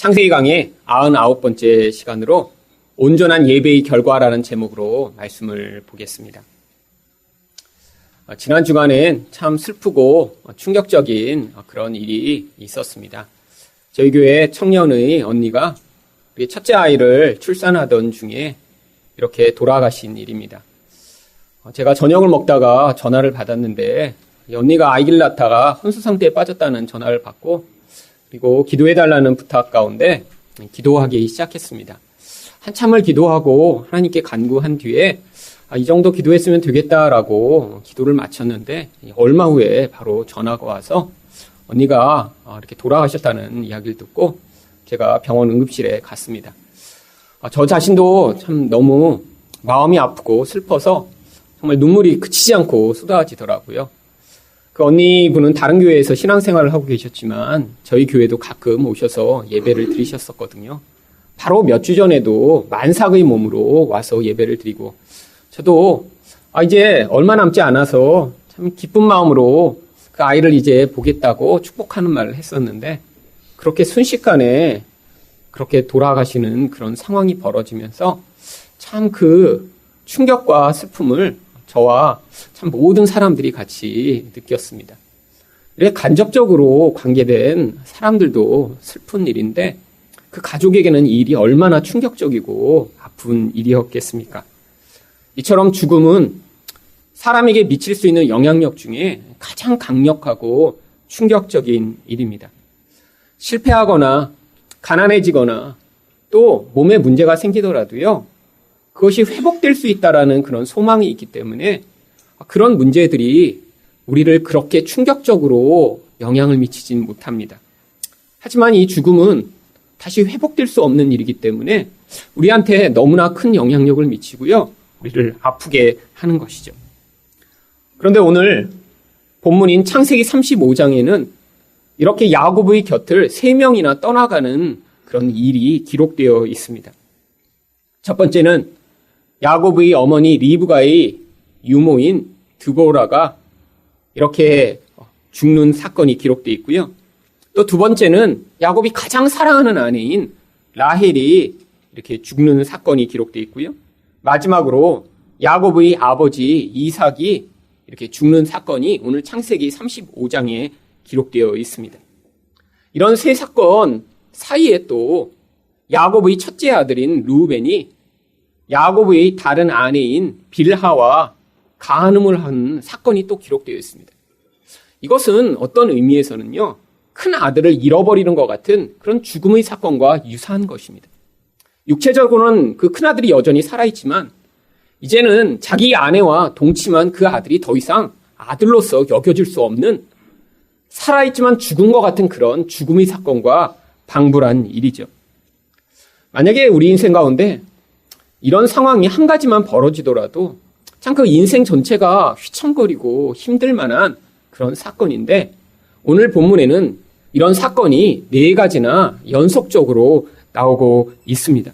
창세기 강의 99번째 시간으로 온전한 예배의 결과라는 제목으로 말씀을 보겠습니다. 지난 주간엔 참 슬프고 충격적인 그런 일이 있었습니다. 저희 교회 청년의 언니가 우리 첫째 아이를 출산하던 중에 이렇게 돌아가신 일입니다. 제가 저녁을 먹다가 전화를 받았는데 이 언니가 아기를 낳다가 혼수 상태에 빠졌다는 전화를 받고 그리고 기도해달라는 부탁 가운데 기도하기 시작했습니다. 한참을 기도하고 하나님께 간구한 뒤에 이 정도 기도했으면 되겠다라고 기도를 마쳤는데 얼마 후에 바로 전화가 와서 언니가 이렇게 돌아가셨다는 이야기를 듣고 제가 병원 응급실에 갔습니다. 저 자신도 참 너무 마음이 아프고 슬퍼서 정말 눈물이 그치지 않고 쏟아지더라고요. 그 언니분은 다른 교회에서 신앙생활을 하고 계셨지만 저희 교회도 가끔 오셔서 예배를 드리셨었거든요. 바로 몇 주 전에도 만삭의 몸으로 와서 예배를 드리고 저도 이제 얼마 남지 않아서 참 기쁜 마음으로 그 아이를 이제 보겠다고 축복하는 말을 했었는데 그렇게 순식간에 그렇게 돌아가시는 그런 상황이 벌어지면서 참 그 충격과 슬픔을 저와 참 모든 사람들이 같이 느꼈습니다. 이렇게 간접적으로 관계된 사람들도 슬픈 일인데 그 가족에게는 이 일이 얼마나 충격적이고 아픈 일이었겠습니까? 이처럼 죽음은 사람에게 미칠 수 있는 영향력 중에 가장 강력하고 충격적인 일입니다. 실패하거나 가난해지거나 또 몸에 문제가 생기더라도요. 그것이 회복될 수 있다라는 그런 소망이 있기 때문에 그런 문제들이 우리를 그렇게 충격적으로 영향을 미치진 못합니다. 하지만 이 죽음은 다시 회복될 수 없는 일이기 때문에 우리한테 너무나 큰 영향력을 미치고요. 우리를 아프게 하는 것이죠. 그런데 오늘 본문인 창세기 35장에는 이렇게 야곱의 곁을 3명이나 떠나가는 그런 일이 기록되어 있습니다. 첫 번째는 야곱의 어머니 리브가의 유모인 드보라가 이렇게 죽는 사건이 기록되어 있고요. 또 두 번째는 야곱이 가장 사랑하는 아내인 라헬이 이렇게 죽는 사건이 기록되어 있고요. 마지막으로 야곱의 아버지 이삭이 이렇게 죽는 사건이 오늘 창세기 35장에 기록되어 있습니다. 이런 세 사건 사이에 또 야곱의 첫째 아들인 르우벤이 야곱의 다른 아내인 빌하와 간음을 한 사건이 또 기록되어 있습니다. 이것은 어떤 의미에서는요, 큰 아들을 잃어버리는 것 같은 그런 죽음의 사건과 유사한 것입니다. 육체적으로는 그 큰아들이 여전히 살아있지만 이제는 자기 아내와 동침한 그 아들이 더 이상 아들로서 여겨질 수 없는 살아있지만 죽은 것 같은 그런 죽음의 사건과 방불한 일이죠. 만약에 우리 인생 가운데 이런 상황이 한 가지만 벌어지더라도 참 그 인생 전체가 휘청거리고 힘들 만한 그런 사건인데 오늘 본문에는 이런 사건이 4가지나 연속적으로 나오고 있습니다.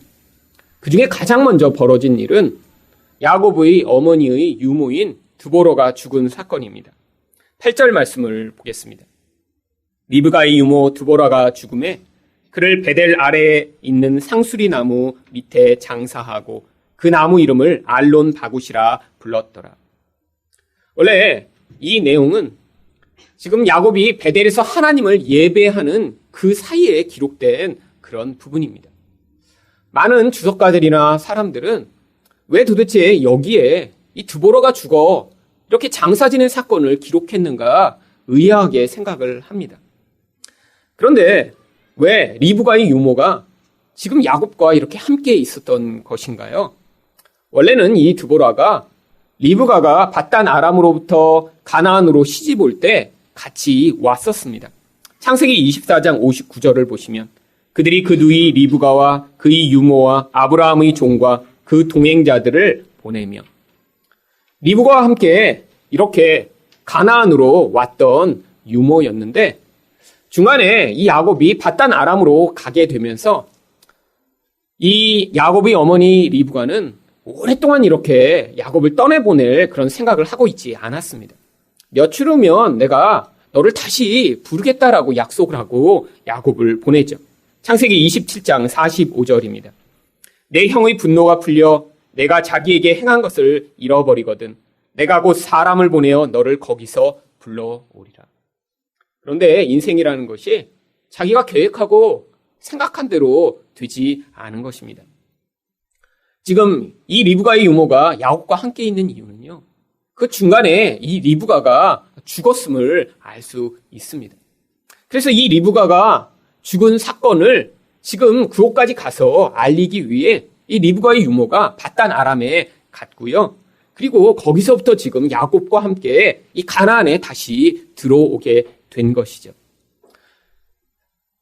그 중에 가장 먼저 벌어진 일은 야곱의 어머니의 유모인 드보라가 죽은 사건입니다. 8절 말씀을 보겠습니다. 리브가의 유모 드보라가 죽음에 그를 베델 아래에 있는 상수리 나무 밑에 장사하고 그 나무 이름을 알론 바굿이라 불렀더라. 원래 이 내용은 지금 야곱이 베델에서 하나님을 예배하는 그 사이에 기록된 그런 부분입니다. 많은 주석가들이나 사람들은 왜 도대체 여기에 이 드보라가 죽어 이렇게 장사 지낸 사건을 기록했는가 의아하게 생각을 합니다. 그런데 왜 리브가의 유모가 지금 야곱과 이렇게 함께 있었던 것인가요? 원래는 이 드보라가 리브가가 밧단 아람으로부터 가나안으로 시집 올 때 같이 왔었습니다. 창세기 24장 59절을 보시면 그들이 그 누이 리브가와 그의 유모와 아브라함의 종과 그 동행자들을 보내며 리브가와 함께 이렇게 가나안으로 왔던 유모였는데 중간에 이 야곱이 밧단 아람으로 가게 되면서 이 야곱의 어머니 리브가는 오랫동안 이렇게 야곱을 떠내보낼 그런 생각을 하고 있지 않았습니다. 며칠 후면 내가 너를 다시 부르겠다라고 약속을 하고 야곱을 보내죠. 창세기 27장 45절입니다. 내 형의 분노가 풀려 내가 자기에게 행한 것을 잃어버리거든 내가 곧 사람을 보내어 너를 거기서 불러오리라. 그런데 인생이라는 것이 자기가 계획하고 생각한 대로 되지 않은 것입니다. 지금 이 리브가의 유모가 야곱과 함께 있는 이유는요, 그 중간에 이 리브가가 죽었음을 알 수 있습니다. 그래서 이 리브가가 죽은 사건을 지금 그곳까지 가서 알리기 위해 이 리브가의 유모가 밧단 아람에 갔고요. 그리고 거기서부터 지금 야곱과 함께 이 가나안에 다시 들어오게 된 것이죠.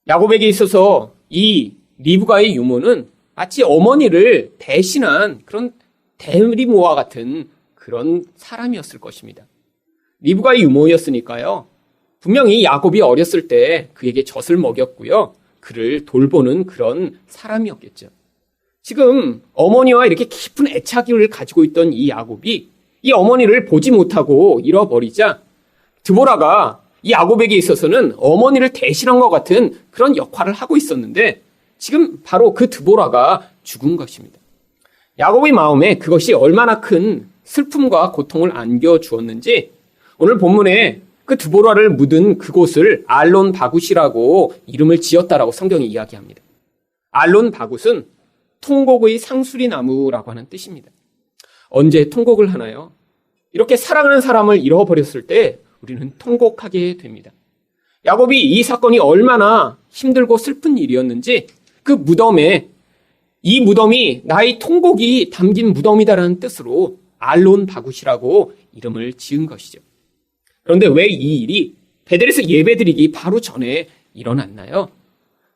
야곱에게 있어서 이 리브가의 유모는 마치 어머니를 대신한 그런 대리모와 같은 그런 사람이었을 것입니다. 리브가의 유모였으니까요. 분명히 야곱이 어렸을 때 그에게 젖을 먹였고요. 그를 돌보는 그런 사람이었겠죠. 지금 어머니와 이렇게 깊은 애착을 가지고 있던 이 야곱이 이 어머니를 보지 못하고 잃어버리자 드보라가 이 야곱에게 있어서는 어머니를 대신한 것 같은 그런 역할을 하고 있었는데 지금 바로 그 드보라가 죽은 것입니다. 야곱의 마음에 그것이 얼마나 큰 슬픔과 고통을 안겨주었는지 오늘 본문에 그 드보라를 묻은 그곳을 알론 바굿이라고 이름을 지었다라고 성경이 이야기합니다. 알론 바굿은 통곡의 상수리 나무라고 하는 뜻입니다. 언제 통곡을 하나요? 이렇게 사랑하는 사람을 잃어버렸을 때 우리는 통곡하게 됩니다. 야곱이 이 사건이 얼마나 힘들고 슬픈 일이었는지 그 무덤에 이 무덤이 나의 통곡이 담긴 무덤이다라는 뜻으로 알론 바굿이라고 이름을 지은 것이죠. 그런데 왜 이 일이 베델에서 예배드리기 바로 전에 일어났나요?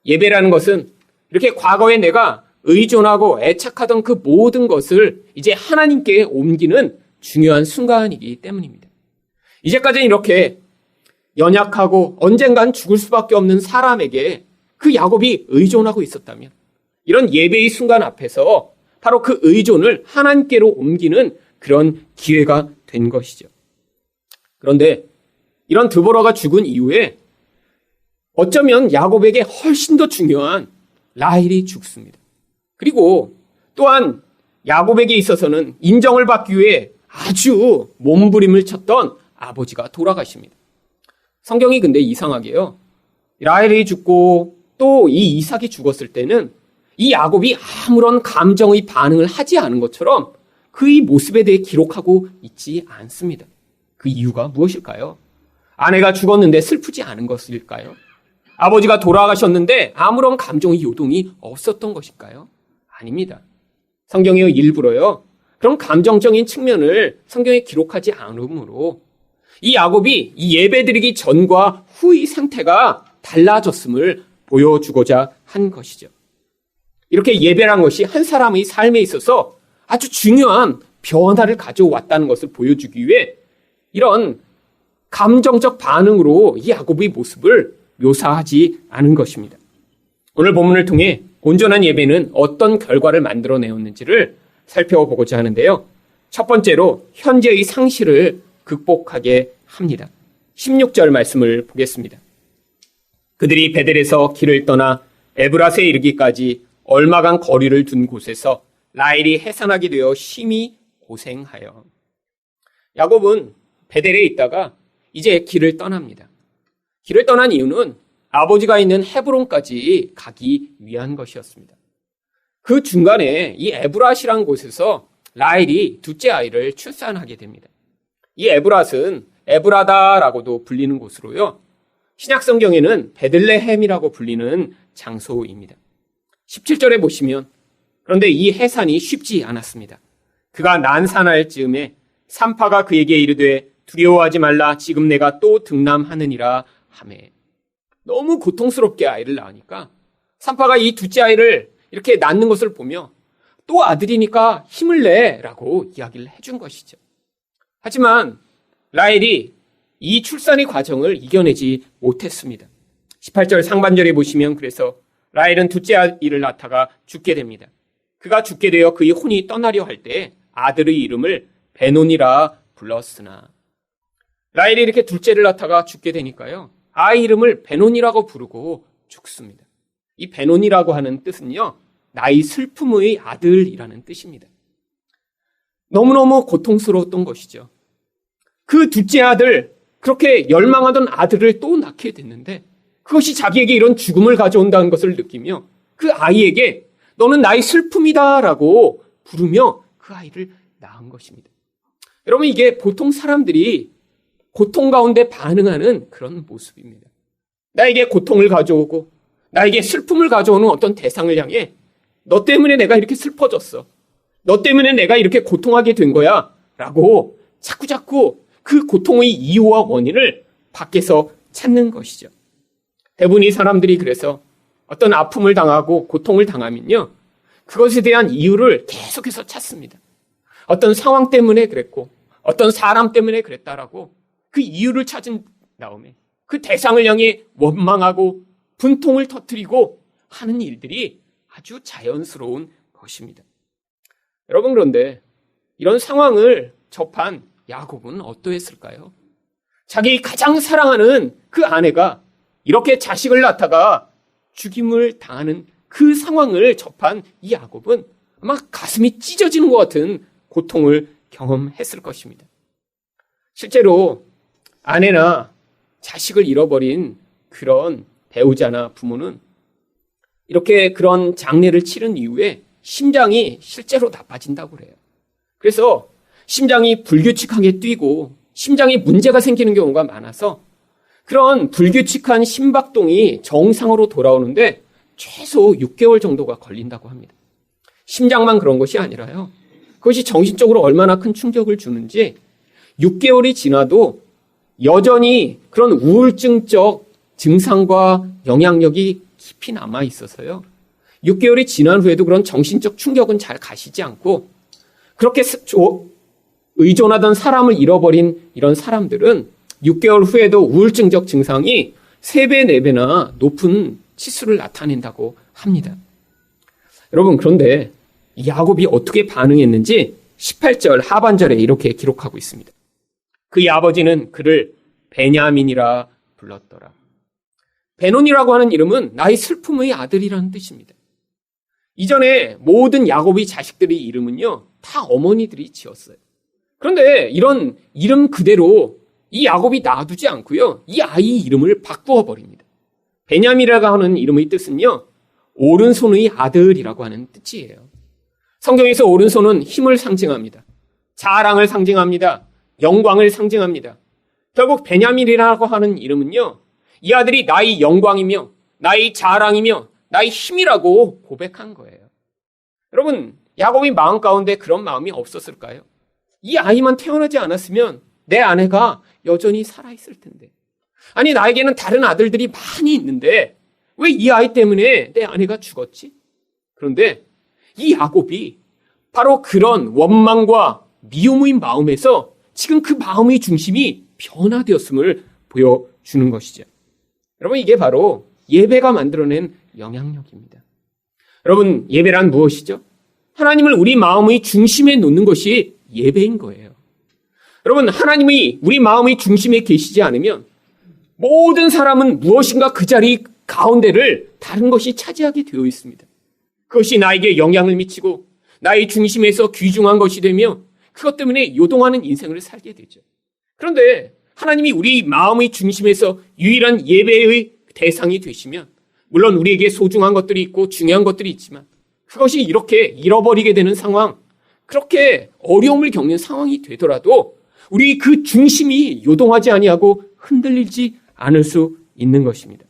예배라는 것은 이렇게 과거에 내가 의존하고 애착하던 그 모든 것을 이제 하나님께 옮기는 중요한 순간이기 때문입니다. 이제까지는 이렇게 연약하고 언젠간 죽을 수밖에 없는 사람에게 그 야곱이 의존하고 있었다면 이런 예배의 순간 앞에서 바로 그 의존을 하나님께로 옮기는 그런 기회가 된 것이죠. 그런데 이런 드보라가 죽은 이후에 어쩌면 야곱에게 훨씬 더 중요한 라헬이 죽습니다. 그리고 또한 야곱에게 있어서는 인정을 받기 위해 아주 몸부림을 쳤던 아버지가 돌아가십니다. 성경이 근데 이상하게요. 라헬이 죽고 또 이 이삭이 죽었을 때는 이 야곱이 아무런 감정의 반응을 하지 않은 것처럼 그의 모습에 대해 기록하고 있지 않습니다. 그 이유가 무엇일까요? 아내가 죽었는데 슬프지 않은 것일까요? 아버지가 돌아가셨는데 아무런 감정의 요동이 없었던 것일까요? 아닙니다. 성경이 일부러요. 그런 감정적인 측면을 성경에 기록하지 않으므로 이 야곱이 이 예배드리기 전과 후의 상태가 달라졌음을 보여주고자 한 것이죠. 이렇게 예배란 것이 한 사람의 삶에 있어서 아주 중요한 변화를 가져왔다는 것을 보여주기 위해 이런 감정적 반응으로 이 야곱의 모습을 묘사하지 않은 것입니다. 오늘 본문을 통해 온전한 예배는 어떤 결과를 만들어내었는지를 살펴보고자 하는데요. 첫 번째로 현재의 상실을 극복하게 합니다. 16절 말씀을 보겠습니다. 그들이 베델에서 길을 떠나 에브라스에 이르기까지 얼마간 거리를 둔 곳에서 라헬이 해산하게 되어 심히 고생하여. 야곱은 베델에 있다가 이제 길을 떠납니다. 길을 떠난 이유는 아버지가 있는 헤브론까지 가기 위한 것이었습니다. 그 중간에 이 에브랏이라는 곳에서 라헬이 둘째 아이를 출산하게 됩니다. 이 에브랏은 에브라다라고도 불리는 곳으로요. 신약 성경에는 베들레헴이라고 불리는 장소입니다. 17절에 보시면 그런데 이 해산이 쉽지 않았습니다. 그가 난산할 즈음에 산파가 그에게 이르되 두려워하지 말라 지금 내가 또 등남하느니라 하매. 너무 고통스럽게 아이를 낳으니까 산파가 이 둘째 아이를 이렇게 낳는 것을 보며 또 아들이니까 힘을 내라고 이야기를 해준 것이죠. 하지만 라헬이 이 출산의 과정을 이겨내지 못했습니다. 18절 상반절에 보시면 그래서 라헬은 둘째 아이를 낳다가 죽게 됩니다. 그가 죽게 되어 그의 혼이 떠나려 할 때 아들의 이름을 베논이라 불렀으나 라헬이 이렇게 둘째를 낳다가 죽게 되니까요. 아이 이름을 베논이라고 부르고 죽습니다. 이 베논이라고 하는 뜻은요, 나의 슬픔의 아들이라는 뜻입니다. 너무너무 고통스러웠던 것이죠. 그 둘째 아들, 그렇게 열망하던 아들을 또 낳게 됐는데 그것이 자기에게 이런 죽음을 가져온다는 것을 느끼며 그 아이에게 너는 나의 슬픔이다라고 부르며 그 아이를 낳은 것입니다. 여러분, 이게 보통 사람들이 고통 가운데 반응하는 그런 모습입니다. 나에게 고통을 가져오고 나에게 슬픔을 가져오는 어떤 대상을 향해 너 때문에 내가 이렇게 슬퍼졌어. 너 때문에 내가 이렇게 고통하게 된 거야. 라고 자꾸자꾸 그 고통의 이유와 원인을 밖에서 찾는 것이죠. 대부분의 사람들이 그래서 어떤 아픔을 당하고 고통을 당하면요, 그것에 대한 이유를 계속해서 찾습니다. 어떤 상황 때문에 그랬고 어떤 사람 때문에 그랬다라고 그 이유를 찾은 다음에 그 대상을 향해 원망하고 분통을 터뜨리고 하는 일들이 아주 자연스러운 것입니다. 여러분, 그런데 이런 상황을 접한 야곱은 어떠했을까요? 자기 가장 사랑하는 그 아내가 이렇게 자식을 낳다가 죽임을 당하는 그 상황을 접한 이 야곱은 아마 가슴이 찢어지는 것 같은 고통을 경험했을 것입니다. 실제로 아내나 자식을 잃어버린 그런 배우자나 부모는 이렇게 그런 장례를 치른 이후에 심장이 실제로 나빠진다고 그래요. 그래서 심장이 불규칙하게 뛰고 심장에 문제가 생기는 경우가 많아서 그런 불규칙한 심박동이 정상으로 돌아오는데 최소 6개월 정도가 걸린다고 합니다. 심장만 그런 것이 아니라요, 그것이 정신적으로 얼마나 큰 충격을 주는지 6개월이 지나도 여전히 그런 우울증적 증상과 영향력이 깊이 남아 있어서요, 6개월이 지난 후에도 그런 정신적 충격은 잘 가시지 않고 그렇게 의존하던 사람을 잃어버린 이런 사람들은 6개월 후에도 우울증적 증상이 3배, 4배나 높은 치수를 나타낸다고 합니다. 여러분, 그런데 야곱이 어떻게 반응했는지 18절 하반절에 이렇게 기록하고 있습니다. 그의 아버지는 그를 베냐민이라 불렀더라. 베논이라고 하는 이름은 나의 슬픔의 아들이라는 뜻입니다. 이전에 모든 야곱의 자식들의 이름은요, 다 어머니들이 지었어요. 그런데 이런 이름 그대로 이 야곱이 놔두지 않고요, 이 아이 이름을 바꾸어 버립니다. 베냐민이라고 하는 이름의 뜻은요, 오른손의 아들이라고 하는 뜻이에요. 성경에서 오른손은 힘을 상징합니다. 자랑을 상징합니다. 영광을 상징합니다. 결국 베냐민이라고 하는 이름은요, 이 아들이 나의 영광이며 나의 자랑이며 나의 힘이라고 고백한 거예요. 여러분, 야곱의 마음 가운데 그런 마음이 없었을까요? 이 아이만 태어나지 않았으면 내 아내가 여전히 살아있을 텐데. 아니, 나에게는 다른 아들들이 많이 있는데 왜 이 아이 때문에 내 아내가 죽었지? 그런데 이 야곱이 바로 그런 원망과 미움의 마음에서 지금 그 마음의 중심이 변화되었음을 보여주는 것이죠. 여러분, 이게 바로 예배가 만들어낸 영향력입니다. 여러분, 예배란 무엇이죠? 하나님을 우리 마음의 중심에 놓는 것이 예배인 거예요. 여러분, 하나님이 우리 마음의 중심에 계시지 않으면 모든 사람은 무엇인가 그 자리 가운데를 다른 것이 차지하게 되어 있습니다. 그것이 나에게 영향을 미치고 나의 중심에서 귀중한 것이 되며 그것 때문에 요동하는 인생을 살게 되죠. 그런데 하나님이 우리 마음의 중심에서 유일한 예배의 대상이 되시면, 물론 우리에게 소중한 것들이 있고 중요한 것들이 있지만 그것이 이렇게 잃어버리게 되는 상황, 그렇게 어려움을 겪는 상황이 되더라도 우리 그 중심이 요동하지 아니하고 흔들리지 않을 수 있는 것입니다.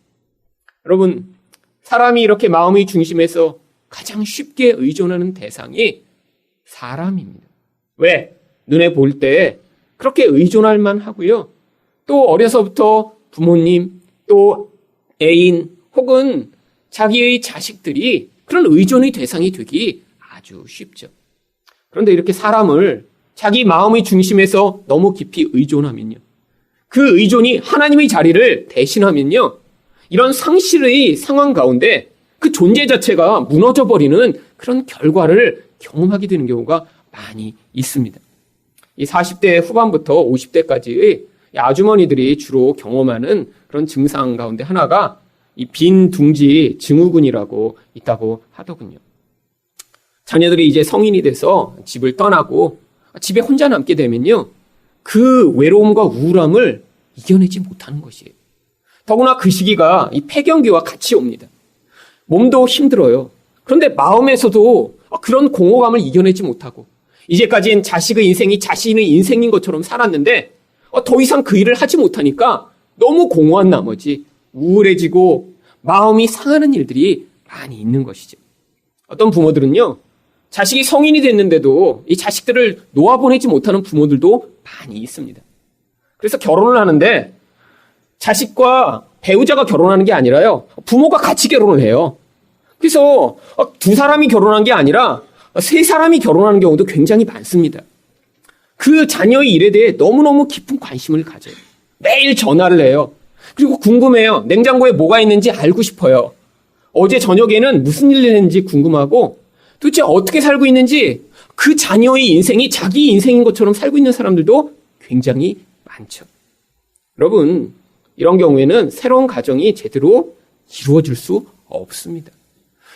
여러분, 사람이 이렇게 마음의 중심에서 가장 쉽게 의존하는 대상이 사람입니다. 왜? 눈에 볼 때 그렇게 의존할 만하고요. 또 어려서부터 부모님, 또 애인 혹은 자기의 자식들이 그런 의존의 대상이 되기 아주 쉽죠. 그런데 이렇게 사람을 자기 마음의 중심에서 너무 깊이 의존하면요, 그 의존이 하나님의 자리를 대신하면요, 이런 상실의 상황 가운데 그 존재 자체가 무너져버리는 그런 결과를 경험하게 되는 경우가 많이 있습니다. 이 40대 후반부터 50대까지의 아주머니들이 주로 경험하는 그런 증상 가운데 하나가 이 빈 둥지 증후군이라고 있다고 하더군요. 자녀들이 이제 성인이 돼서 집을 떠나고 집에 혼자 남게 되면요, 그 외로움과 우울함을 이겨내지 못하는 것이에요. 더구나 그 시기가 이 폐경기와 같이 옵니다. 몸도 힘들어요. 그런데 마음에서도 그런 공허감을 이겨내지 못하고 이제까지는 자식의 인생이 자신의 인생인 것처럼 살았는데 더 이상 그 일을 하지 못하니까 너무 공허한 나머지 우울해지고 마음이 상하는 일들이 많이 있는 것이죠. 어떤 부모들은요, 자식이 성인이 됐는데도 이 자식들을 놓아보내지 못하는 부모들도 많이 있습니다. 그래서 결혼을 하는데 자식과 배우자가 결혼하는 게 아니라요, 부모가 같이 결혼을 해요. 그래서 두 사람이 결혼한 게 아니라 세 사람이 결혼하는 경우도 굉장히 많습니다. 그 자녀의 일에 대해 너무너무 깊은 관심을 가져요. 매일 전화를 해요. 그리고 궁금해요. 냉장고에 뭐가 있는지 알고 싶어요. 어제 저녁에는 무슨 일을 했는지 궁금하고 도대체 어떻게 살고 있는지, 그 자녀의 인생이 자기 인생인 것처럼 살고 있는 사람들도 굉장히 많죠. 여러분, 이런 경우에는 새로운 가정이 제대로 이루어질 수 없습니다.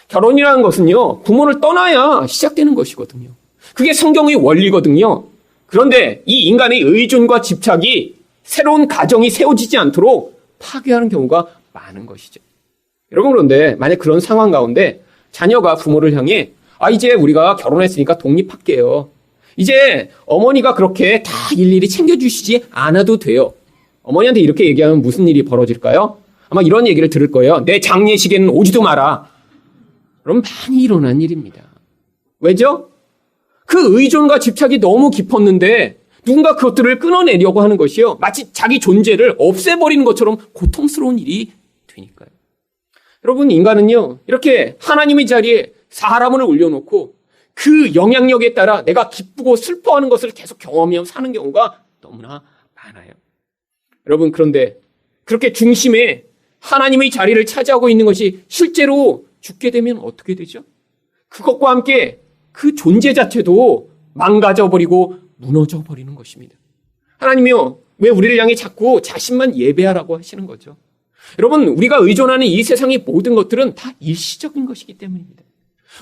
결혼이라는 것은요, 부모를 떠나야 시작되는 것이거든요. 그게 성경의 원리거든요. 그런데 이 인간의 의존과 집착이 새로운 가정이 세워지지 않도록 파괴하는 경우가 많은 것이죠. 여러분, 그런데 만약 그런 상황 가운데 자녀가 부모를 향해 이제 우리가 결혼했으니까 독립할게요. 이제 어머니가 그렇게 다 일일이 챙겨주시지 않아도 돼요. 어머니한테 이렇게 얘기하면 무슨 일이 벌어질까요? 아마 이런 얘기를 들을 거예요. 내 장례식에는 오지도 마라. 그럼 많이 일어난 일입니다. 왜죠? 그 의존과 집착이 너무 깊었는데 누군가 그것들을 끊어내려고 하는 것이요, 마치 자기 존재를 없애버리는 것처럼 고통스러운 일이 되니까요. 여러분, 인간은요, 이렇게 하나님의 자리에 사람을 올려놓고 그 영향력에 따라 내가 기쁘고 슬퍼하는 것을 계속 경험하며 사는 경우가 너무나 많아요. 여러분, 그런데 그렇게 중심에 하나님의 자리를 차지하고 있는 것이 실제로 죽게 되면 어떻게 되죠? 그것과 함께 그 존재 자체도 망가져버리고 무너져버리는 것입니다. 하나님이요, 왜 우리를 향해 자꾸 자신만 예배하라고 하시는 거죠? 여러분, 우리가 의존하는 이 세상의 모든 것들은 다 일시적인 것이기 때문입니다.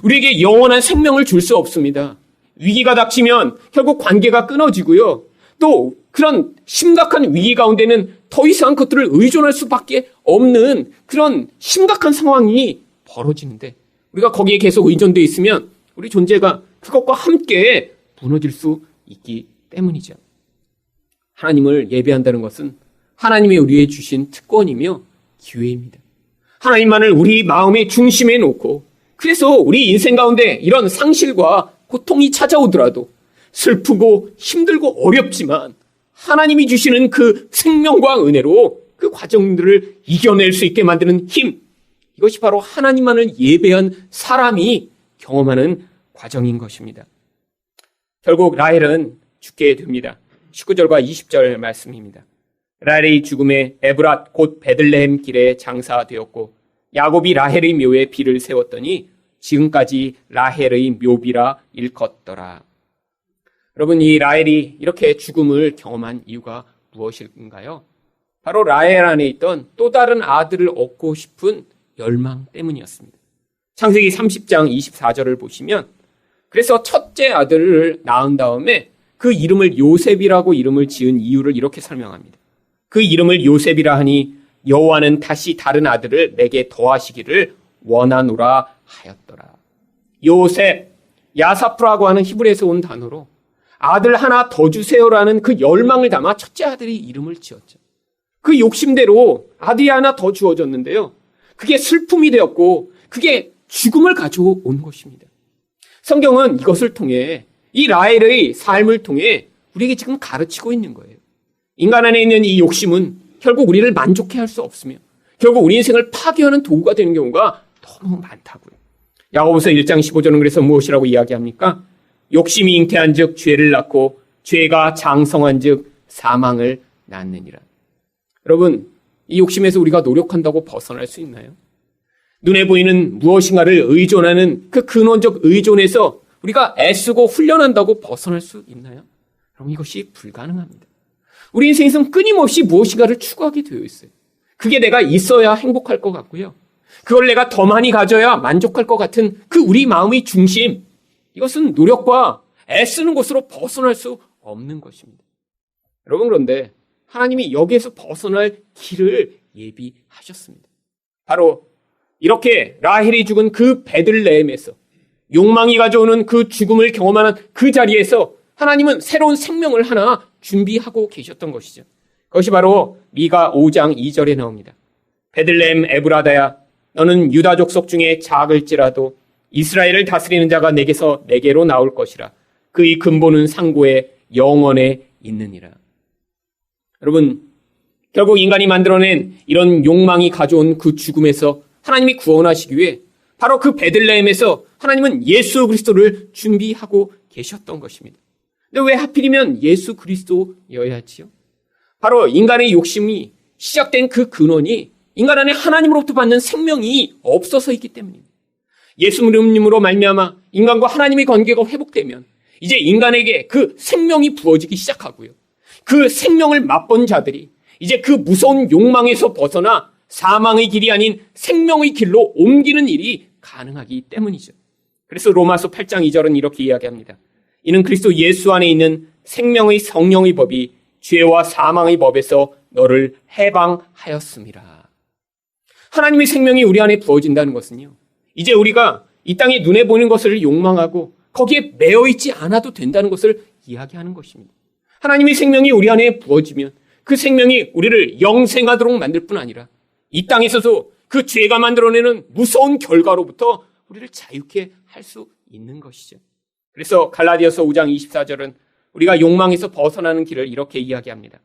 우리에게 영원한 생명을 줄 수 없습니다. 위기가 닥치면 결국 관계가 끊어지고요, 또 그런 심각한 위기 가운데는 더 이상 그것들을 의존할 수밖에 없는 그런 심각한 상황이 벌어지는데, 우리가 거기에 계속 의존되어 있으면 우리 존재가 그것과 함께 무너질 수 있기 때문이죠. 하나님을 예배한다는 것은 하나님이 우리에게 주신 특권이며 기회입니다. 하나님만을 우리 마음의 중심에 놓고, 그래서 우리 인생 가운데 이런 상실과 고통이 찾아오더라도 슬프고 힘들고 어렵지만 하나님이 주시는 그 생명과 은혜로 그 과정들을 이겨낼 수 있게 만드는 힘, 이것이 바로 하나님만을 예배한 사람이 경험하는 과정인 것입니다. 결국 라헬은 죽게 됩니다. 19절과 20절 말씀입니다. 라헬의 죽음에 에브랏 곧 베들레헴 길에 장사되었고 야곱이 라헬의 묘에 비를 세웠더니 지금까지 라헬의 묘비라 일컫더라. 여러분, 이 라헬이 이렇게 죽음을 경험한 이유가 무엇일까요? 바로 라헬 안에 있던 또 다른 아들을 얻고 싶은 열망 때문이었습니다. 창세기 30장 24절을 보시면, 그래서 첫째 아들을 낳은 다음에 그 이름을 요셉이라고 이름을 지은 이유를 이렇게 설명합니다. 그 이름을 요셉이라 하니 여호와는 다시 다른 아들을 내게 더하시기를 원하노라 하였더라. 요셉, 야사프라고 하는 히브리에서 온 단어로 아들 하나 더 주세요라는 그 열망을 담아 첫째 아들이 이름을 지었죠. 그 욕심대로 아들이 하나 더 주어졌는데요, 그게 슬픔이 되었고 그게 죽음을 가져온 것입니다. 성경은 이것을 통해, 이 라헬의 삶을 통해 우리에게 지금 가르치고 있는 거예요. 인간 안에 있는 이 욕심은 결국 우리를 만족해 할 수 없으며 결국 우리 인생을 파괴하는 도구가 되는 경우가 너무 많다고요. 야고보서 1장 15절은 그래서 무엇이라고 이야기합니까? 욕심이 잉태한 즉 죄를 낳고 죄가 장성한 즉 사망을 낳느니라. 여러분, 이 욕심에서 우리가 노력한다고 벗어날 수 있나요? 눈에 보이는 무엇인가를 의존하는 그 근원적 의존에서 우리가 애쓰고 훈련한다고 벗어날 수 있나요? 여러분, 이것이 불가능합니다. 우리 인생에서는 끊임없이 무엇인가를 추구하게 되어 있어요. 그게 내가 있어야 행복할 것 같고요. 그걸 내가 더 많이 가져야 만족할 것 같은 그 우리 마음의 중심, 이것은 노력과 애쓰는 것으로 벗어날 수 없는 것입니다. 여러분, 그런데 하나님이 여기에서 벗어날 길을 예비하셨습니다. 바로 이렇게 라헬이 죽은 그 베들레헴에서 욕망이 가져오는 그 죽음을 경험하는 그 자리에서 하나님은 새로운 생명을 하나 준비하고 계셨던 것이죠. 그것이 바로 미가 5장 2절에 나옵니다. 베들레헴 에브라다야, 너는 유다 족속 중에 작을지라도 이스라엘을 다스리는 자가 내게로 나올 것이라. 그의 근본은 상고에 영원에 있느니라. 여러분, 결국 인간이 만들어낸 이런 욕망이 가져온 그 죽음에서 하나님이 구원하시기 위해 바로 그 베들레헴에서 하나님은 예수 그리스도를 준비하고 계셨던 것입니다. 근데 왜 하필이면 예수 그리스도여야지요? 바로 인간의 욕심이 시작된 그 근원이 인간 안에 하나님으로부터 받는 생명이 없어서 있기 때문입니다. 예수님으로 말미암아 인간과 하나님의 관계가 회복되면 이제 인간에게 그 생명이 부어지기 시작하고요. 그 생명을 맛본 자들이 이제 그 무서운 욕망에서 벗어나 사망의 길이 아닌 생명의 길로 옮기는 일이 가능하기 때문이죠. 그래서 로마서 8장 2절은 이렇게 이야기합니다. 이는 그리스도 예수 안에 있는 생명의 성령의 법이 죄와 사망의 법에서 너를 해방하였습니다. 하나님의 생명이 우리 안에 부어진다는 것은요, 이제 우리가 이 땅에 눈에 보이는 것을 욕망하고 거기에 매여 있지 않아도 된다는 것을 이야기하는 것입니다. 하나님의 생명이 우리 안에 부어지면 그 생명이 우리를 영생하도록 만들 뿐 아니라 이 땅에서도 그 죄가 만들어내는 무서운 결과로부터 우리를 자유케 할 수 있는 것이죠. 그래서 갈라디아서 5장 24절은 우리가 욕망에서 벗어나는 길을 이렇게 이야기합니다.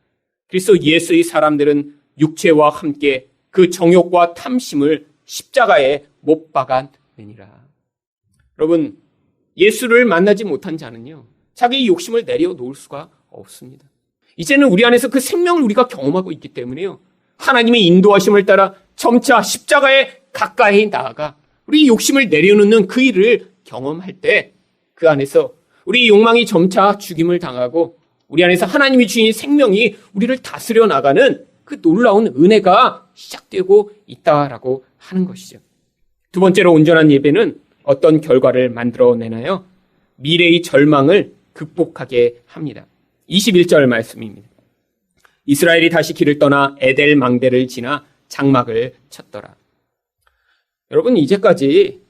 그리스도 예수의 사람들은 육체와 함께 그 정욕과 탐심을 십자가에 못 박았느니라. 여러분, 예수를 만나지 못한 자는요, 자기 욕심을 내려놓을 수가 없습니다. 이제는 우리 안에서 그 생명을 우리가 경험하고 있기 때문에요, 하나님의 인도하심을 따라 점차 십자가에 가까이 나아가 우리 욕심을 내려놓는 그 일을 경험할 때 그 안에서 우리 욕망이 점차 죽임을 당하고 우리 안에서 하나님이 주신 생명이 우리를 다스려 나가는 그 놀라운 은혜가 시작되고 있다라고 하는 것이죠. 두 번째로, 온전한 예배는 어떤 결과를 만들어내나요? 미래의 절망을 극복하게 합니다. 21절 말씀입니다. 이스라엘이 다시 길을 떠나 에델 망대를 지나 장막을 쳤더라. 여러분, 이제까지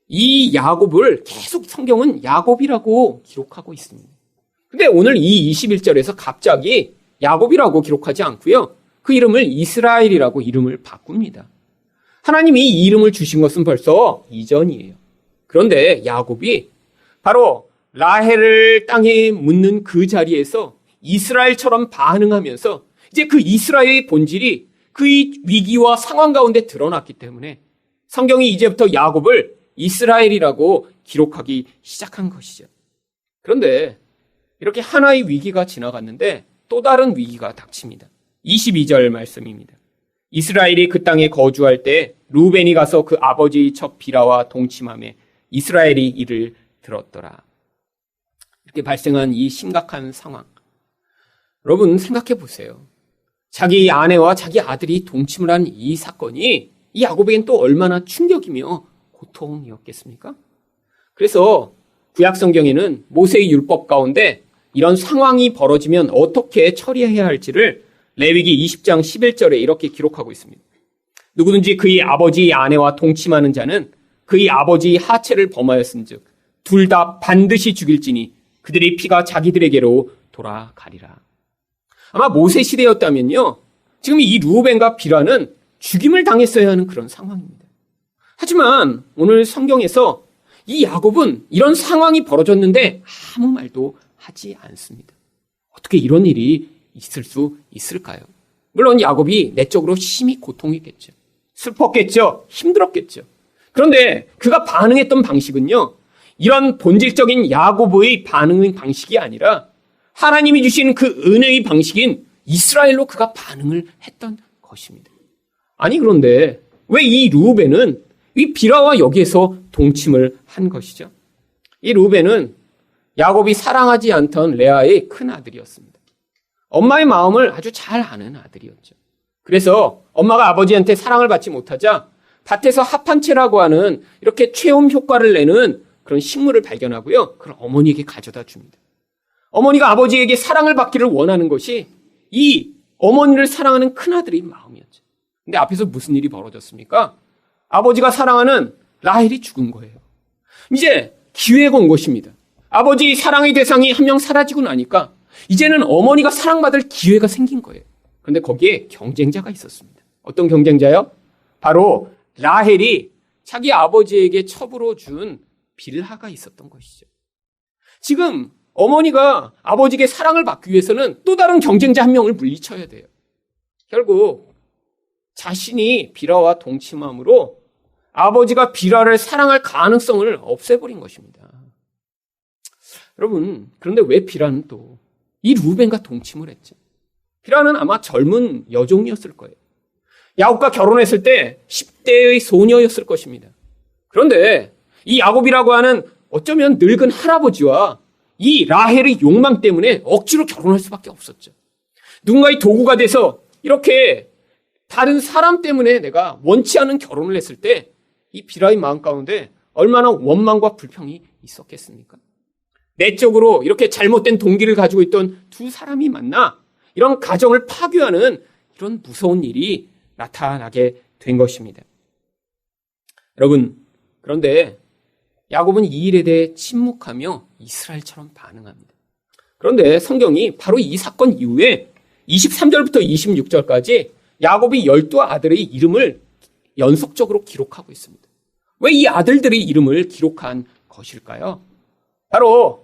이 야곱을 계속 성경은 야곱이라고 기록하고 있습니다. 근데 오늘 이 21절에서 갑자기 야곱이라고 기록하지 않고요, 그 이름을 이스라엘이라고 이름을 바꿉니다. 하나님이 이 이름을 주신 것은 벌써 이전이에요. 그런데 야곱이 바로 라헬을 땅에 묻는 그 자리에서 이스라엘처럼 반응하면서 이제 그 이스라엘의 본질이 그의 위기와 상황 가운데 드러났기 때문에 성경이 이제부터 야곱을 이스라엘이라고 기록하기 시작한 것이죠. 그런데 이렇게 하나의 위기가 지나갔는데 또 다른 위기가 닥칩니다. 22절 말씀입니다. 이스라엘이 그 땅에 거주할 때 루벤이 가서 그 아버지의 첩 비라와 동침하며 이스라엘이 이를 들었더라. 이렇게 발생한 이 심각한 상황, 여러분 생각해 보세요. 자기 아내와 자기 아들이 동침을 한 이 사건이 이 야곱에겐 또 얼마나 충격이며 고통이었겠습니까? 그래서 구약 성경에는 모세의 율법 가운데 이런 상황이 벌어지면 어떻게 처리해야 할지를 레위기 20장 11절에 이렇게 기록하고 있습니다. 누구든지 그의 아버지의 아내와 동침하는 자는 그의 아버지의 하체를 범하였은즉 둘 다 반드시 죽일지니 그들의 피가 자기들에게로 돌아가리라. 아마 모세 시대였다면요, 지금 이 루벤과 비라는 죽임을 당했어야 하는 그런 상황입니다. 하지만 오늘 성경에서 이 야곱은 이런 상황이 벌어졌는데 아무 말도 하지 않습니다. 어떻게 이런 일이 있을 수 있을까요? 물론 야곱이 내적으로 심히 고통했겠죠. 슬펐겠죠. 힘들었겠죠. 그런데 그가 반응했던 방식은요, 이런 본질적인 야곱의 반응의 방식이 아니라 하나님이 주신 그 은혜의 방식인 이스라엘로 그가 반응을 했던 것입니다. 아니, 그런데 왜 이 루벤은 이 비라와 여기에서 동침을 한 것이죠? 이 루벤은 야곱이 사랑하지 않던 레아의 큰 아들이었습니다. 엄마의 마음을 아주 잘 아는 아들이었죠. 그래서 엄마가 아버지한테 사랑을 받지 못하자 밭에서 합한채라고 하는 이렇게 체험 효과를 내는 그런 식물을 발견하고요. 그걸 어머니에게 가져다 줍니다. 어머니가 아버지에게 사랑을 받기를 원하는 것이 이 어머니를 사랑하는 큰아들의 마음이었죠. 근데 앞에서 무슨 일이 벌어졌습니까? 아버지가 사랑하는 라헬이 죽은 거예요. 이제 기회가 온 것입니다. 아버지 사랑의 대상이 한 명 사라지고 나니까 이제는 어머니가 사랑받을 기회가 생긴 거예요. 그런데 거기에 경쟁자가 있었습니다. 어떤 경쟁자요? 바로 라헬이 자기 아버지에게 첩으로 준 빌하가 있었던 것이죠. 지금 어머니가 아버지에게 사랑을 받기 위해서는 또 다른 경쟁자 한 명을 물리쳐야 돼요. 결국 자신이 빌하와 동침함으로 아버지가 빌하를 사랑할 가능성을 없애버린 것입니다. 여러분, 그런데 왜 빌하는 또 이 루벤과 동침을 했죠? 빌하는 아마 젊은 여종이었을 거예요. 야곱과 결혼했을 때 10대의 소녀였을 것입니다. 그런데 이 야곱이라고 하는 어쩌면 늙은 할아버지와 이 라헬의 욕망 때문에 억지로 결혼할 수밖에 없었죠. 누군가의 도구가 돼서 이렇게 다른 사람 때문에 내가 원치 않은 결혼을 했을 때 이 빌하의 마음 가운데 얼마나 원망과 불평이 있었겠습니까? 내적으로 이렇게 잘못된 동기를 가지고 있던 두 사람이 만나 이런 가정을 파괴하는 이런 무서운 일이 나타나게 된 것입니다. 여러분, 그런데 야곱은 이 일에 대해 침묵하며 이스라엘처럼 반응합니다. 그런데 성경이 바로 이 사건 이후에 23절부터 26절까지 야곱이 12아들의 이름을 연속적으로 기록하고 있습니다. 왜 이 아들들의 이름을 기록한 것일까요? 바로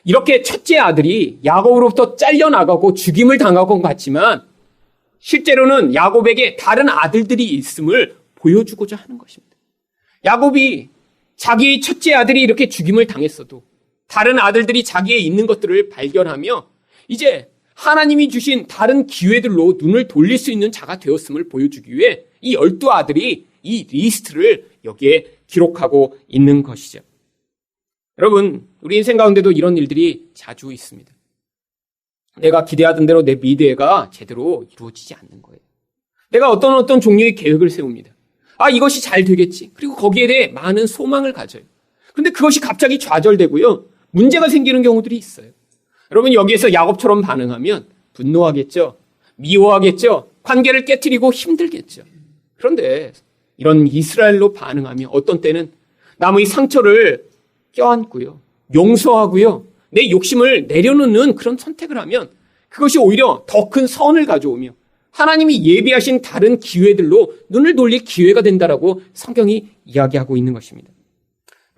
이렇게 첫째 아들이 야곱으로부터 잘려나가고 죽임을 당한 것 같지만 실제로는 야곱에게 다른 아들들이 있음을 보여주고자 하는 것입니다. 야곱이 자기의 첫째 아들이 이렇게 죽임을 당했어도 다른 아들들이 자기에 있는 것들을 발견하며 이제 하나님이 주신 다른 기회들로 눈을 돌릴 수 있는 자가 되었음을 보여주기 위해 이 12아들이 이 리스트를 여기에 기록하고 있는 것이죠. 여러분, 우리 인생 가운데도 이런 일들이 자주 있습니다. 내가 기대하던 대로 내 미래가 제대로 이루어지지 않는 거예요. 내가 어떤 종류의 계획을 세웁니다. 이것이 잘 되겠지. 그리고 거기에 대해 많은 소망을 가져요. 그런데 그것이 갑자기 좌절되고요. 문제가 생기는 경우들이 있어요. 여러분, 여기에서 야곱처럼 반응하면 분노하겠죠. 미워하겠죠. 관계를 깨트리고 힘들겠죠. 그런데 이런 이스라엘로 반응하며 어떤 때는 남의 상처를 껴안고요. 용서하고요. 내 욕심을 내려놓는 그런 선택을 하면 그것이 오히려 더 큰 선을 가져오며 하나님이 예비하신 다른 기회들로 눈을 돌릴 기회가 된다라고 성경이 이야기하고 있는 것입니다.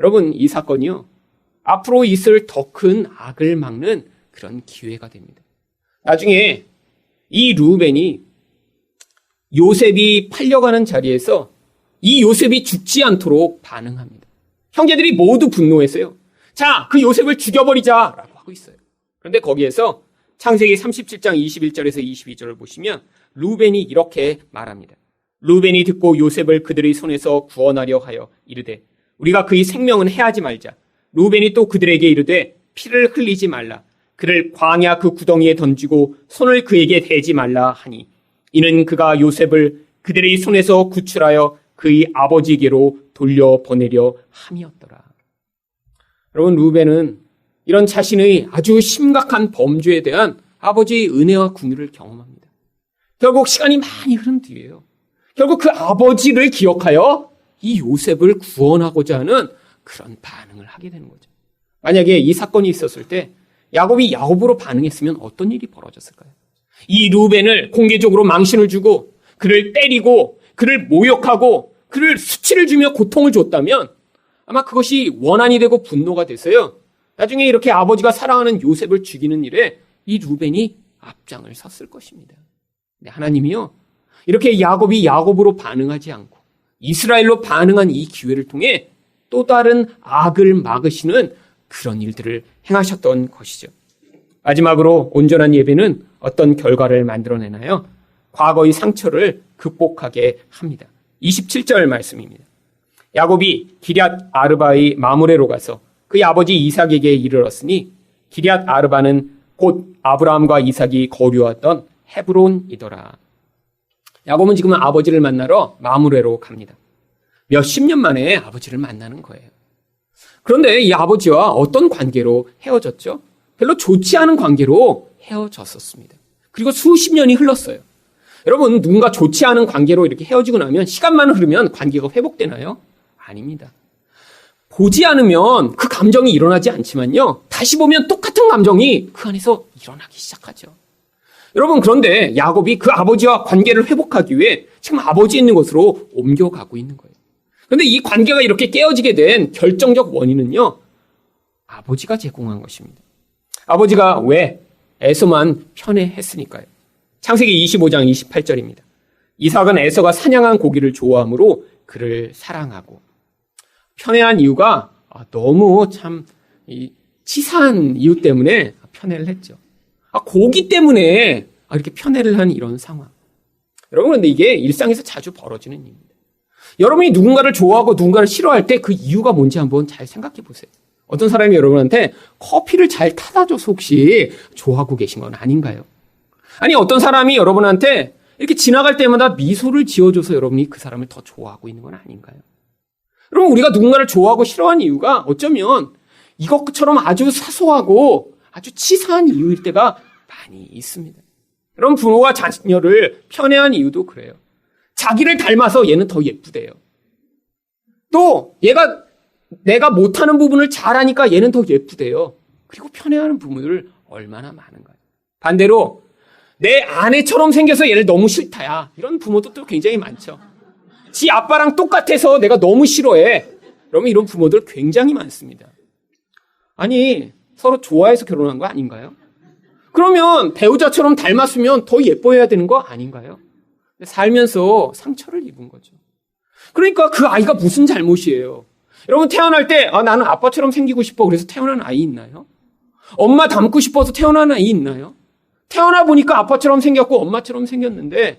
여러분, 이 사건이요. 앞으로 있을 더 큰 악을 막는 그런 기회가 됩니다. 나중에 이 루벤이 요셉이 팔려가는 자리에서 이 요셉이 죽지 않도록 반응합니다. 형제들이 모두 분노했어요. 자, 그 요셉을 죽여버리자라고 하고 있어요. 그런데 거기에서 창세기 37장 21절에서 22절을 보시면 루벤이 이렇게 말합니다. 루벤이 듣고 요셉을 그들의 손에서 구원하려 하여 이르되 우리가 그의 생명은 해하지 말자. 루벤이 또 그들에게 이르되 피를 흘리지 말라. 그를 광야 그 구덩이에 던지고 손을 그에게 대지 말라 하니 이는 그가 요셉을 그들의 손에서 구출하여 그의 아버지에게로 돌려보내려 함이었더라. 여러분, 루벤은 이런 자신의 아주 심각한 범죄에 대한 아버지의 은혜와 긍휼을 경험합니다. 결국 시간이 많이 흐른 뒤에요. 결국 그 아버지를 기억하여 이 요셉을 구원하고자 하는 그런 반응을 하게 되는 거죠. 만약에 이 사건이 있었을 때 야곱이 야곱으로 반응했으면 어떤 일이 벌어졌을까요? 이 루벤을 공개적으로 망신을 주고 그를 때리고 그를 모욕하고 그를 수치를 주며 고통을 줬다면 아마 그것이 원한이 되고 분노가 돼서요. 나중에 이렇게 아버지가 사랑하는 요셉을 죽이는 일에 이 루벤이 앞장을 섰을 것입니다. 근데 하나님이요. 이렇게 야곱이 야곱으로 반응하지 않고 이스라엘로 반응한 이 기회를 통해 또 다른 악을 막으시는 그런 일들을 행하셨던 것이죠. 마지막으로 온전한 예배는 어떤 결과를 만들어내나요? 과거의 상처를 극복하게 합니다. 27절 말씀입니다. 야곱이 기럇 아르바의 마므레로 가서 그의 아버지 이삭에게 이르렀으니 기럇 아르바는 곧 아브라함과 이삭이 거류했던 헤브론이더라. 야곱은 지금 아버지를 만나러 마므레로 갑니다. 몇십 년 만에 아버지를 만나는 거예요. 그런데 이 아버지와 어떤 관계로 헤어졌죠? 별로 좋지 않은 관계로 헤어졌었습니다. 그리고 수십 년이 흘렀어요. 여러분, 누군가 좋지 않은 관계로 이렇게 헤어지고 나면 시간만 흐르면 관계가 회복되나요? 아닙니다. 보지 않으면 그 감정이 일어나지 않지만요. 다시 보면 똑같은 감정이 그 안에서 일어나기 시작하죠. 여러분, 그런데 야곱이 그 아버지와 관계를 회복하기 위해 지금 아버지 있는 곳으로 옮겨가고 있는 거예요. 그런데 이 관계가 이렇게 깨어지게 된 결정적 원인은요. 아버지가 제공한 것입니다. 아버지가 왜 에서만 편애했으니까요. 창세기 25장 28절입니다. 이삭은 에서가 사냥한 고기를 좋아하므로 그를 사랑하고, 편애한 이유가 너무 참 치사한 이유 때문에 편애를 했죠. 고기 때문에 이렇게 편애를 한 이런 상황. 여러분, 그런데 이게 일상에서 자주 벌어지는 일입니다. 여러분이 누군가를 좋아하고 누군가를 싫어할 때 그 이유가 뭔지 한번 잘 생각해 보세요. 어떤 사람이 여러분한테 커피를 잘 타다 줘서 혹시 좋아하고 계신 건 아닌가요? 아니, 어떤 사람이 여러분한테 이렇게 지나갈 때마다 미소를 지어줘서 여러분이 그 사람을 더 좋아하고 있는 건 아닌가요? 여러분, 우리가 누군가를 좋아하고 싫어하는 이유가 어쩌면 이것처럼 아주 사소하고 아주 치사한 이유일 때가 많이 있습니다. 여러분, 부모가 자녀를 편애한 이유도 그래요. 자기를 닮아서 얘는 더 예쁘대요. 또 내가 못하는 부분을 잘하니까 얘는 더 예쁘대요. 그리고 편애하는 부모들 얼마나 많은가요? 반대로 내 아내처럼 생겨서 얘를 너무 싫다야. 이런 부모도 또 굉장히 많죠. 지 아빠랑 똑같아서 내가 너무 싫어해. 그러면 이런 부모들 굉장히 많습니다. 아니, 서로 좋아해서 결혼한 거 아닌가요? 그러면 배우자처럼 닮았으면 더 예뻐해야 되는 거 아닌가요? 살면서 상처를 입은 거죠. 그러니까 그 아이가 무슨 잘못이에요? 여러분, 태어날 때 나는 아빠처럼 생기고 싶어 그래서 태어난 아이 있나요? 엄마 닮고 싶어서 태어난 아이 있나요? 태어나 보니까 아빠처럼 생겼고 엄마처럼 생겼는데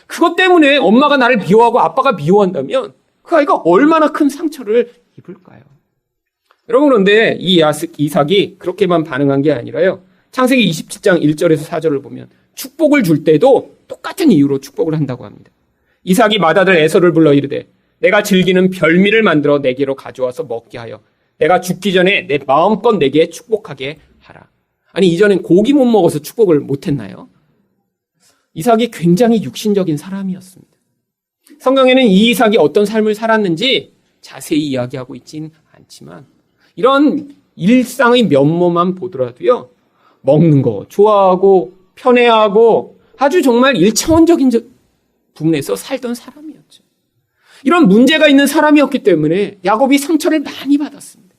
그것 때문에 엄마가 나를 미워하고 아빠가 미워한다면 그 아이가 얼마나 큰 상처를 입을까요? 여러분, 그런데 이 이삭이 그렇게만 반응한 게 아니라요. 창세기 27장 1절에서 4절을 보면 축복을 줄 때도 똑같은 이유로 축복을 한다고 합니다. 이삭이 맏아들 에서를 불러 이르되 내가 즐기는 별미를 만들어 내게로 가져와서 먹게 하여 내가 죽기 전에 내 마음껏 내게 축복하게 하라. 아니, 이전엔 고기 못 먹어서 축복을 못 했나요? 이삭이 굉장히 육신적인 사람이었습니다. 성경에는 이 이삭이 어떤 삶을 살았는지 자세히 이야기하고 있진 않지만 이런 일상의 면모만 보더라도요. 먹는 거 좋아하고 편애하고 아주 정말 일차원적인 부분에서 살던 사람이었죠. 이런 문제가 있는 사람이었기 때문에 야곱이 상처를 많이 받았습니다.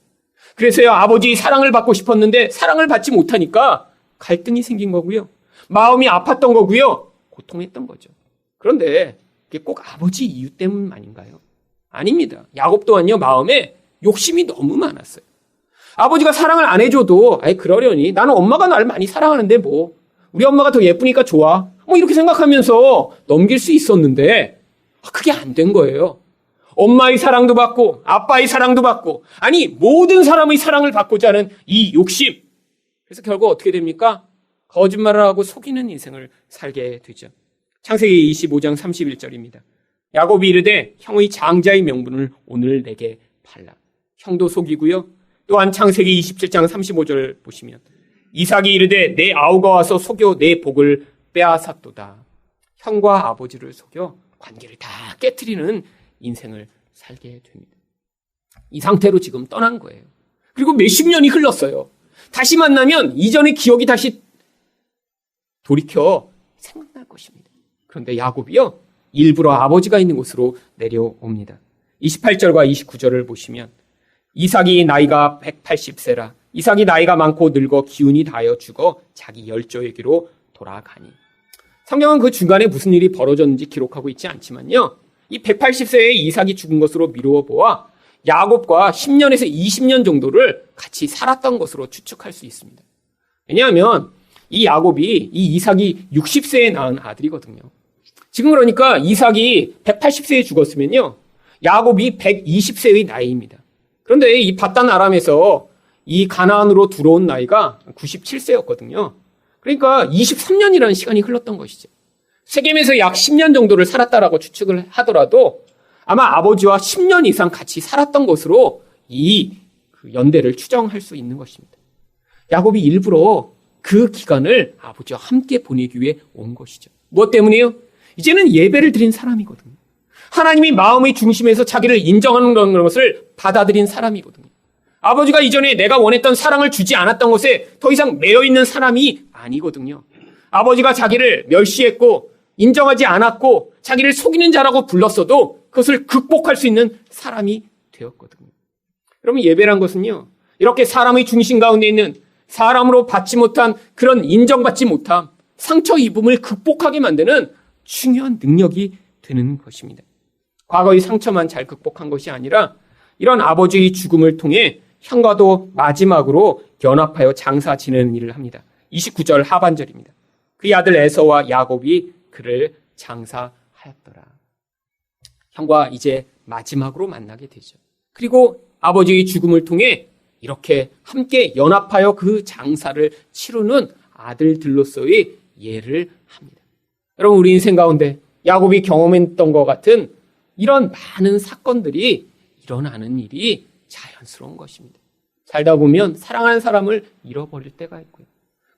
그래서요, 아버지 사랑을 받고 싶었는데 사랑을 받지 못하니까 갈등이 생긴 거고요. 마음이 아팠던 거고요. 고통했던 거죠. 그런데 그게 꼭 아버지 이유 때문만인가요? 아닙니다. 야곱 또한요, 마음에 욕심이 너무 많았어요. 아버지가 사랑을 안 해줘도 그러려니 나는 엄마가 나를 많이 사랑하는데 우리 엄마가 더 예쁘니까 좋아. 이렇게 생각하면서 넘길 수 있었는데 그게 안 된 거예요. 엄마의 사랑도 받고 아빠의 사랑도 받고 아니 모든 사람의 사랑을 받고자 하는 이 욕심. 그래서 결국 어떻게 됩니까? 거짓말을 하고 속이는 인생을 살게 되죠. 창세기 25장 31절입니다. 야곱이 이르되 형의 장자의 명분을 오늘 내게 팔라. 형도 속이고요. 또한 창세기 27장 35절 보시면 이삭이 이르되 내 아우가 와서 속여 내 복을 빼앗았도다. 형과 아버지를 속여 관계를 다 깨트리는 인생을 살게 됩니다. 이 상태로 지금 떠난 거예요. 그리고 몇십 년이 흘렀어요. 다시 만나면 이전의 기억이 다시 돌이켜 생각날 것입니다. 그런데 야곱이요, 일부러 아버지가 있는 곳으로 내려옵니다. 28절과 29절을 보시면 이삭이 나이가 180세라. 이삭이 나이가 많고 늙어 기운이 다하여 죽어 자기 열조에게로 돌아가니. 성경은 그 중간에 무슨 일이 벌어졌는지 기록하고 있지 않지만요. 이 180세에 이삭이 죽은 것으로 미루어 보아 야곱과 10년에서 20년 정도를 같이 살았던 것으로 추측할 수 있습니다. 왜냐하면 이 야곱이 이 이삭이 60세에 낳은 아들이거든요. 지금 그러니까 이삭이 180세에 죽었으면요. 야곱이 120세의 나이입니다. 그런데 이 밧단 아람에서 이 가나안으로 들어온 나이가 97세였거든요. 그러니까 23년이라는 시간이 흘렀던 것이죠. 세겜에서 약 10년 정도를 살았다라고 추측을 하더라도 아마 아버지와 10년 이상 같이 살았던 것으로 이 연대를 추정할 수 있는 것입니다. 야곱이 일부러 그 기간을 아버지와 함께 보내기 위해 온 것이죠. 무엇 때문이에요? 이제는 예배를 드린 사람이거든요. 하나님이 마음의 중심에서 자기를 인정하는 것을 받아들인 사람이거든요. 아버지가 이전에 내가 원했던 사랑을 주지 않았던 것에 더 이상 매여 있는 사람이 아니거든요. 아버지가 자기를 멸시했고 인정하지 않았고 자기를 속이는 자라고 불렀어도 그것을 극복할 수 있는 사람이 되었거든요. 여러분, 예배란 것은요, 이렇게 사람의 중심 가운데 있는 사람으로 받지 못한 그런 인정받지 못함, 상처 입음을 극복하게 만드는 중요한 능력이 되는 것입니다. 과거의 상처만 잘 극복한 것이 아니라 이런 아버지의 죽음을 통해 형과도 마지막으로 연합하여 장사 지내는 일을 합니다. 29절 하반절입니다. 그의 아들 에서와 야곱이 그를 장사하였더라. 형과 이제 마지막으로 만나게 되죠. 그리고 아버지의 죽음을 통해 이렇게 함께 연합하여 그 장사를 치르는 아들들로서의 예를 합니다. 여러분, 우리 인생 가운데 야곱이 경험했던 것 같은 이런 많은 사건들이 일어나는 일이 자연스러운 것입니다. 살다 보면 사랑하는 사람을 잃어버릴 때가 있고요.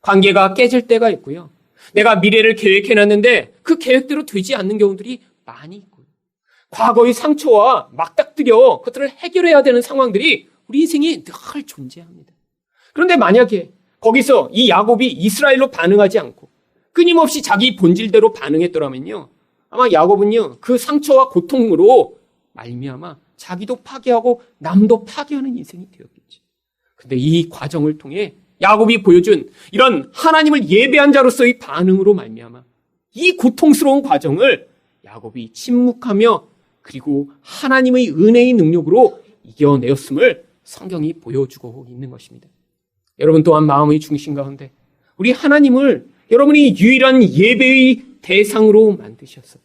관계가 깨질 때가 있고요. 내가 미래를 계획해놨는데 그 계획대로 되지 않는 경우들이 많이 있고요. 과거의 상처와 맞닥뜨려 그것들을 해결해야 되는 상황들이 우리 인생에 늘 존재합니다. 그런데 만약에 거기서 이 야곱이 이스라엘로 반응하지 않고 끊임없이 자기 본질대로 반응했더라면요, 아마 야곱은요 그 상처와 고통으로 말미암아 자기도 파괴하고 남도 파괴하는 인생이 되었겠죠. 근데 이 과정을 통해 야곱이 보여준 이런 하나님을 예배한 자로서의 반응으로 말미암아 이 고통스러운 과정을 야곱이 침묵하며 그리고 하나님의 은혜의 능력으로 이겨내었음을 성경이 보여주고 있는 것입니다. 여러분 또한 마음의 중심 가운데 우리 하나님을 여러분이 유일한 예배의 대상으로 만드셔서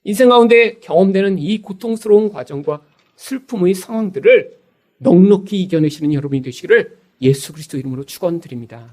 인생 가운데 경험되는 이 고통스러운 과정과 슬픔의 상황들을 넉넉히 이겨내시는 여러분이 되시기를 예수 그리스도 이름으로 축원드립니다.